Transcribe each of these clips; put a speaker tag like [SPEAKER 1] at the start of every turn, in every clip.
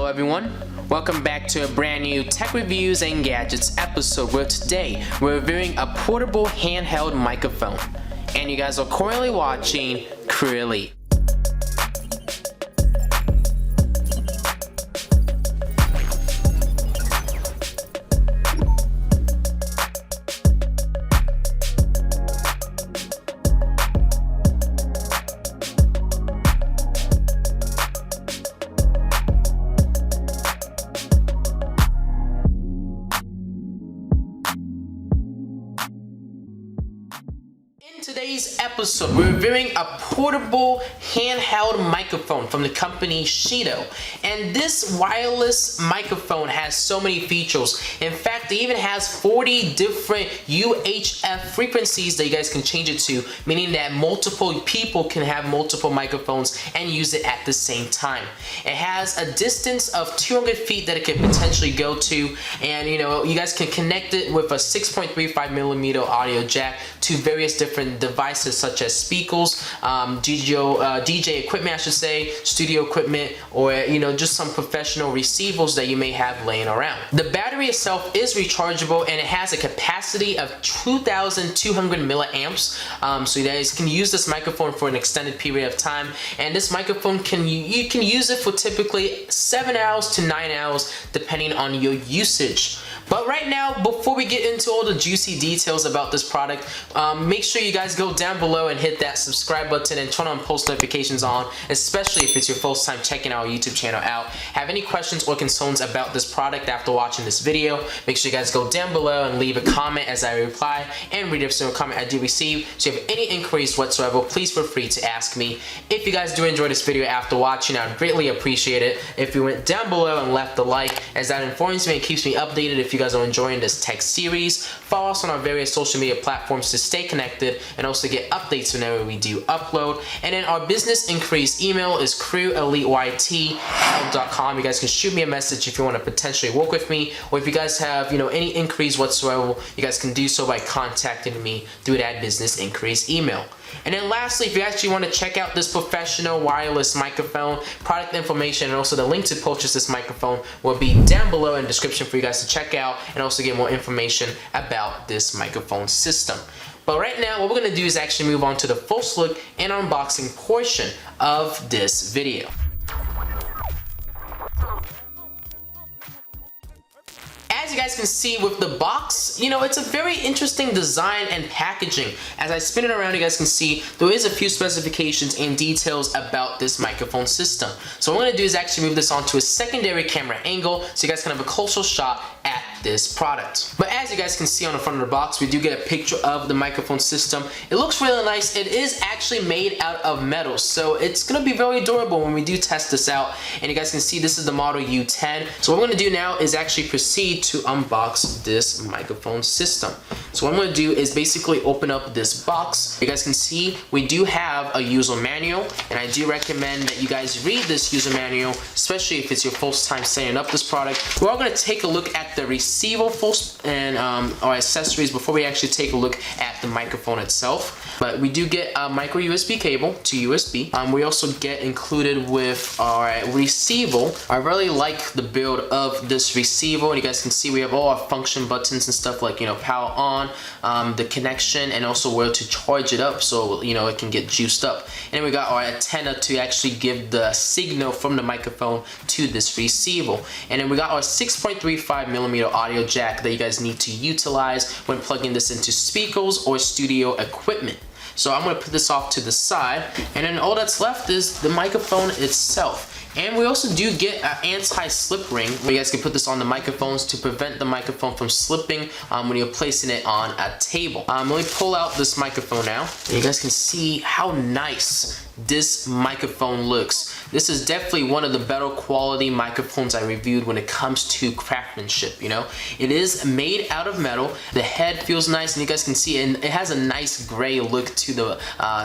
[SPEAKER 1] Hello everyone, welcome back to a brand new Tech Reviews and Gadgets episode where today we're reviewing a portable handheld microphone. And you guys are currently watching CrewElite. In today's episode, we're reviewing a portable handheld microphone from the company SHIDU. And this wireless microphone has so many features. In fact, it even has 40 different UHF frequencies that you guys can change it to, meaning that multiple people can have multiple microphones and use it at the same time. It has a distance of 200 feet that it can potentially go to, and you guys can connect it with a 6.35mm audio jack to various different devices such as speakers, DJ equipment, I should say, studio equipment, or just some professional receivers that you may have laying around. The battery itself is rechargeable and it has a capacity of 2,200 milliamps, so you guys can use this microphone for an extended period of time. And this microphone you can use it for typically 7 hours to 9 hours depending on your usage. But right now, before we get into all the juicy details about this product, make sure you guys go down below and hit that subscribe button and turn on post notifications on, especially if it's your first time checking our YouTube channel out. Have any questions or concerns about this product after watching this video, make sure you guys go down below and leave a comment as I reply and read every single comment I do receive. So if you have any inquiries whatsoever, please feel free to ask me. If you guys do enjoy this video after watching, I would greatly appreciate it if you went down below and left a like, as that informs me and keeps me updated if you guys are enjoying this tech series. Follow us on our various social media platforms to stay connected and also get updates whenever we do upload. And then our business inquiries email is CrewElite@handheld.com. You guys can shoot me a message if you want to potentially work with me, or if you guys have any inquiries whatsoever, you guys can do so by contacting me through that business inquiries email. And then lastly, if you actually want to check out this professional wireless microphone, product information and also the link to purchase this microphone will be down below in the description for you guys to check out and also get more information about this microphone system. But right now, what we're going to do is actually move on to the first look and unboxing portion of this video. As you guys can see with the box, it's a very interesting design and packaging. As I spin it around, you guys can see there is a few specifications and details about this microphone system. So what I'm going to do is actually move this onto a secondary camera angle so you guys can have a closer shot at this product. But as you guys can see on the front of the box, we do get a picture of the microphone system. It looks really nice. It is actually made out of metal, so it's going to be very durable when we do test this out. And you guys can see this is the model U10. So what I'm going to do now is actually proceed to unbox this microphone system. So what I'm going to do is basically open up this box. You guys can see we do have a user manual, and I do recommend that you guys read this user manual, especially if it's your first time setting up this product. We're all going to take a look at the receiver first and our accessories before we actually take a look at the microphone itself. But we do get a micro USB cable to USB. We also get included with our receiver. I really like the build of this receiver, and you guys can see we have all our function buttons and stuff like power on, the connection, and also where to charge it up so it can get juiced up. And then we got our antenna to actually give the signal from the microphone to this receiver. And then we got our 6.35mm audio jack that you guys need to utilize when plugging this into speakers or studio equipment. So I'm going to put this off to the side, and then all that's left is the microphone itself. And we also do get an anti-slip ring where you guys can put this on the microphones to prevent the microphone from slipping when you're placing it on a table. Let me pull out this microphone now, and you guys can see how nice this microphone looks. This is definitely one of the better quality microphones I reviewed when it comes to craftsmanship. It is made out of metal. The head feels nice, and you guys can see it, and it has a nice gray look to the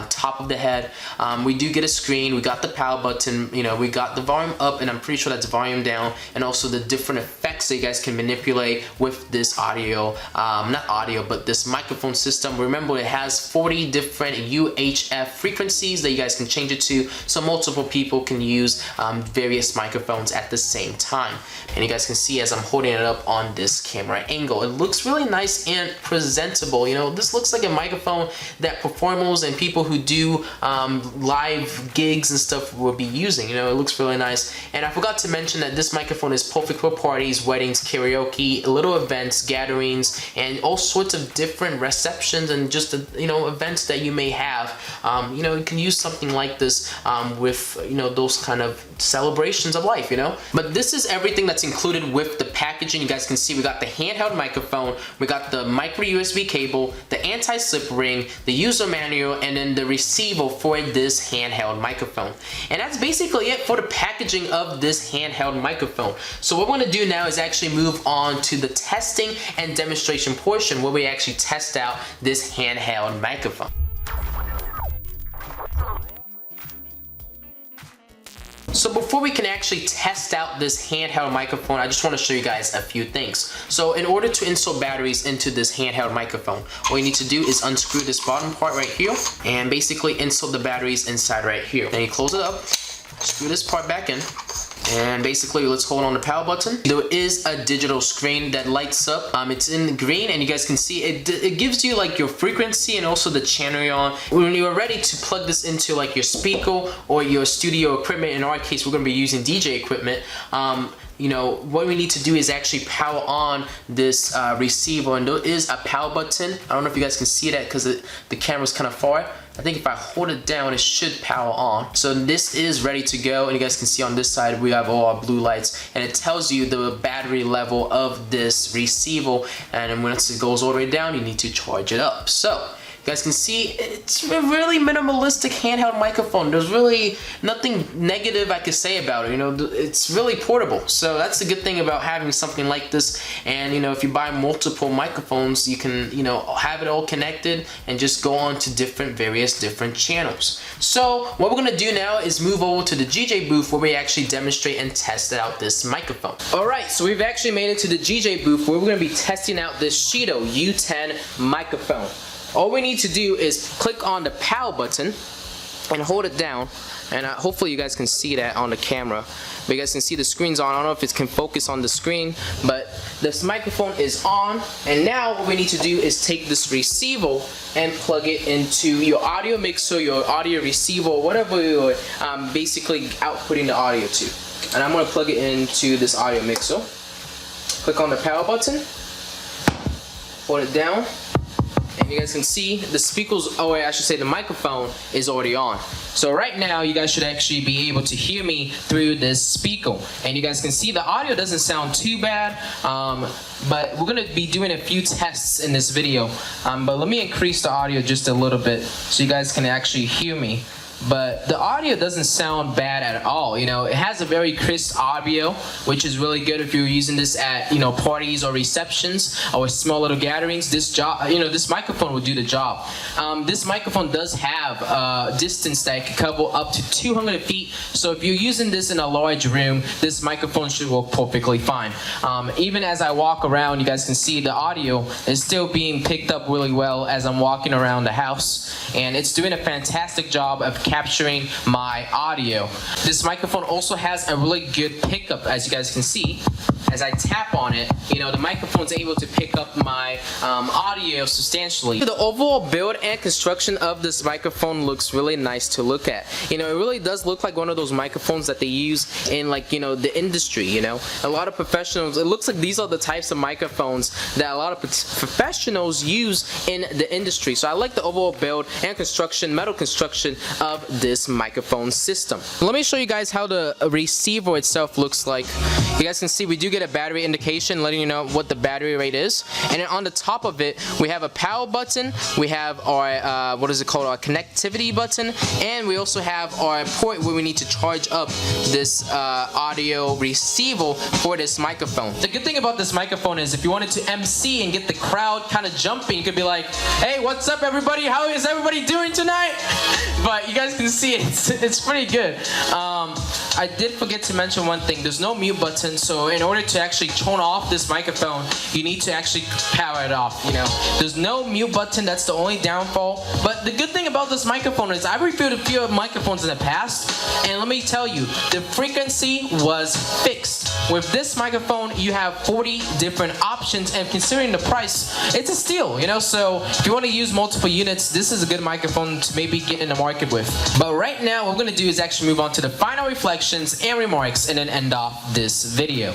[SPEAKER 1] top of the head. We do get a screen. We got the power button. We got the volume up, and I'm pretty sure that's volume down, and also the different effects that you guys can manipulate with this audio, not audio, but this microphone system. Remember, it has 40 different UHF frequencies that you guys can change it to, so multiple people can use various microphones at the same time. And you guys can see as I'm holding it up on this camera angle, it looks really nice and presentable. You know, this looks like a microphone that performers and people who do live gigs and stuff will be using. You know, it looks really nice. And I forgot to mention that this microphone is perfect for parties, weddings, karaoke, little events, gatherings, and all sorts of different receptions and just you know, events that you may have. You know, you can use something like this with, you know, those kind of celebrations of life, you know. But this is everything that's included with the packaging. You guys can see we got the handheld microphone, we got the micro USB cable, the anti-slip ring, the user manual, and then the receiver for this handheld microphone. And that's basically it for the packaging of this handheld microphone. So what we're going to do now is actually move on to the testing and demonstration portion where we actually test out this handheld microphone. So before we can actually test out this handheld microphone, I just want to show you guys a few things. So in order to install batteries into this handheld microphone, all you need to do is unscrew this bottom part right here and basically install the batteries inside right here. Then you close it up, screw this part back in, and basically let's hold on the power button. There is a digital screen that lights up. It's in green, and you guys can see it gives you like your frequency and also the channel you're on. When you are ready to plug this into like your speaker or your studio equipment, in our case we're going to be using DJ equipment, you know, what we need to do is actually power on this receiver, and there is a power button. I don't know if you guys can see that because the camera's kind of far. I think if I hold it down, it should power on. So this is ready to go, and you guys can see on this side we have all our blue lights, and it tells you the battery level of this receiver, and then once it goes all the way down, you need to charge it up. So you guys can see it's a really minimalistic handheld microphone. There's really nothing negative I could say about it. You know, it's really portable. So that's the good thing about having something like this. And you know, if you buy multiple microphones, you can, you know, have it all connected and just go on to various different channels. So what we're gonna do now is move over to the GJ booth where we actually demonstrate and test out this microphone. Alright, so we've actually made it to the GJ booth where we're gonna be testing out this SHIDU U10 microphone. All we need to do is click on the power button and hold it down, and hopefully you guys can see that on the camera. But you guys can see the screen's on. I don't know if it can focus on the screen, but this microphone is on, and now what we need to do is take this receiver and plug it into your audio mixer, your audio receiver, whatever you're basically outputting the audio to. And I'm going to plug it into this audio mixer. Click on the power button, hold it down, and you guys can see the speakers, or I should say the microphone is already on. So right now you guys should actually be able to hear me through this speaker, and you guys can see the audio doesn't sound too bad, but we're gonna be doing a few tests in this video, but let me increase the audio just a little bit so you guys can actually hear me. But the audio doesn't sound bad at all. You know, it has a very crisp audio, which is really good if you're using this at, you know, parties or receptions or small little gatherings. This microphone will do the job. This microphone does have a distance that can cover up to 200 feet. So if you're using this in a large room, this microphone should work perfectly fine. Even as I walk around, you guys can see the audio is still being picked up really well as I'm walking around the house, and it's doing a fantastic job of capturing my audio. This microphone also has a really good pickup, as you guys can see. As I tap on it, you know, the microphone's able to pick up my audio substantially. The overall build and construction of this microphone looks really nice to look at. You know, it really does look like one of those microphones that they use in, like, you know, the industry. You know, a lot of professionals, it looks like these are the types of microphones that a lot of professionals use in the industry. So I like the overall build and construction, metal construction of this microphone system. Let me show you guys how the receiver itself looks like. You guys can see we do get a battery indication letting you know what the battery rate is, and then on the top of it we have a power button, we have our what is it called, our connectivity button, and we also have our port where we need to charge up this audio receiver for this microphone. The good thing about this microphone is if you wanted to MC and get the crowd kind of jumping, you could be like, hey, what's up everybody, how is everybody doing tonight? But you guys can see it's pretty good. I did forget to mention one thing. There's no mute button, so in order to actually turn off this microphone, you need to actually power it off, you know. There's no mute button, that's the only downfall. But the good thing about this microphone is I've reviewed a few microphones in the past, and let me tell you, the frequency was fixed. With this microphone, you have 40 different options, and considering the price, it's a steal, you know. So if you want to use multiple units, this is a good microphone to maybe get in the market with. But right now, what we're going to do is actually move on to the final reflections and remarks and then end off this video.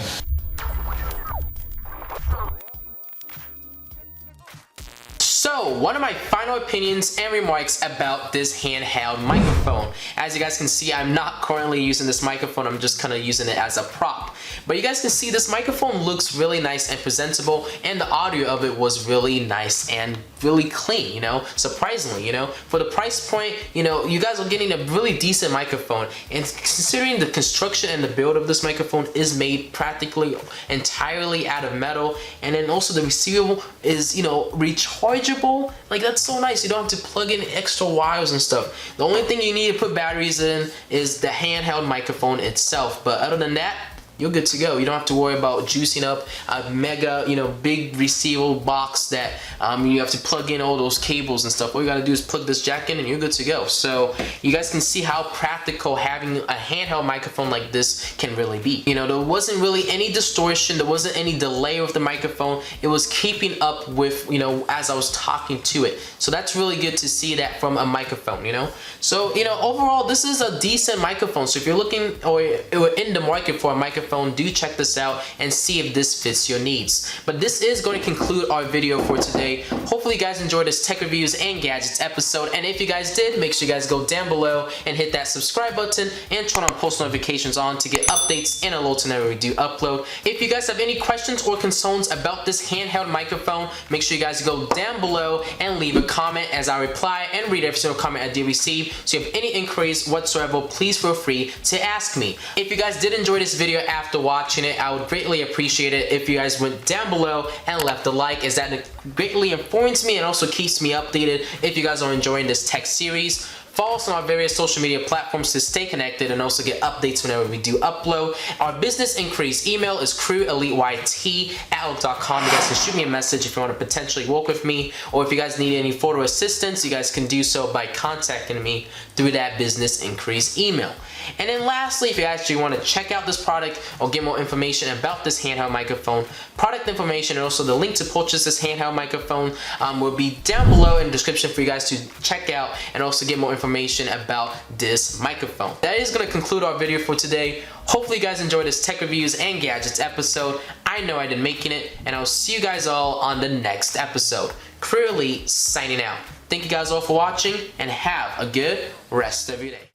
[SPEAKER 1] So, one of my final opinions and remarks about this handheld microphone. As you guys can see, I'm not currently using this microphone, I'm just kind of using it as a prop. But you guys can see this microphone looks really nice and presentable, and the audio of it was really nice and really clean, you know, surprisingly, you know. For the price point, you know, you guys are getting a really decent microphone, and considering the construction and the build of this microphone is made practically entirely out of metal, and then also the receiver is, you know, rechargeable. Like, that's so nice. You don't have to plug in extra wires and stuff. The only thing you need to put batteries in is the handheld microphone itself, but other than that, you're good to go. You don't have to worry about juicing up a mega, you know, big receiver box that you have to plug in all those cables and stuff. All you gotta do is plug this jack in and you're good to go. So you guys can see how practical having a handheld microphone like this can really be. You know, there wasn't really any distortion, there wasn't any delay with the microphone. It was keeping up with, you know, as I was talking to it. So that's really good to see that from a microphone, you know. So, you know, overall, this is a decent microphone. So if you're looking or in the market for a microphone, do check this out and see if this fits your needs. But this is going to conclude our video for today. Hopefully you guys enjoyed this tech reviews and gadgets episode, and if you guys did, make sure you guys go down below and hit that subscribe button and turn on post notifications on to get updates and alerts whenever we do upload. If you guys have any questions or concerns about this handheld microphone, make sure you guys go down below and leave a comment, as I reply and read every single comment I do receive. So if you have any inquiries whatsoever, please feel free to ask me. If you guys did enjoy this video after watching it, I would greatly appreciate it if you guys went down below and left a like, as that greatly informs me and also keeps me updated if you guys are enjoying this tech series. Follow us on our various social media platforms to stay connected and also get updates whenever we do upload. Our business inquiries email is CrewElite@outlook.com. You guys can shoot me a message if you want to potentially work with me, or if you guys need any photo assistance, you guys can do so by contacting me through that business inquiries email. And then lastly, if you actually want to check out this product or get more information about this handheld microphone, product information and also the link to purchase this handheld microphone will be down below in the description for you guys to check out and also get more information about this microphone. That is going to conclude our video for today. Hopefully you guys enjoyed this tech reviews and gadgets episode. I know I did making it, and I'll see you guys all on the next episode. CrewElite signing out. Thank you guys all for watching, and have a good rest of your day.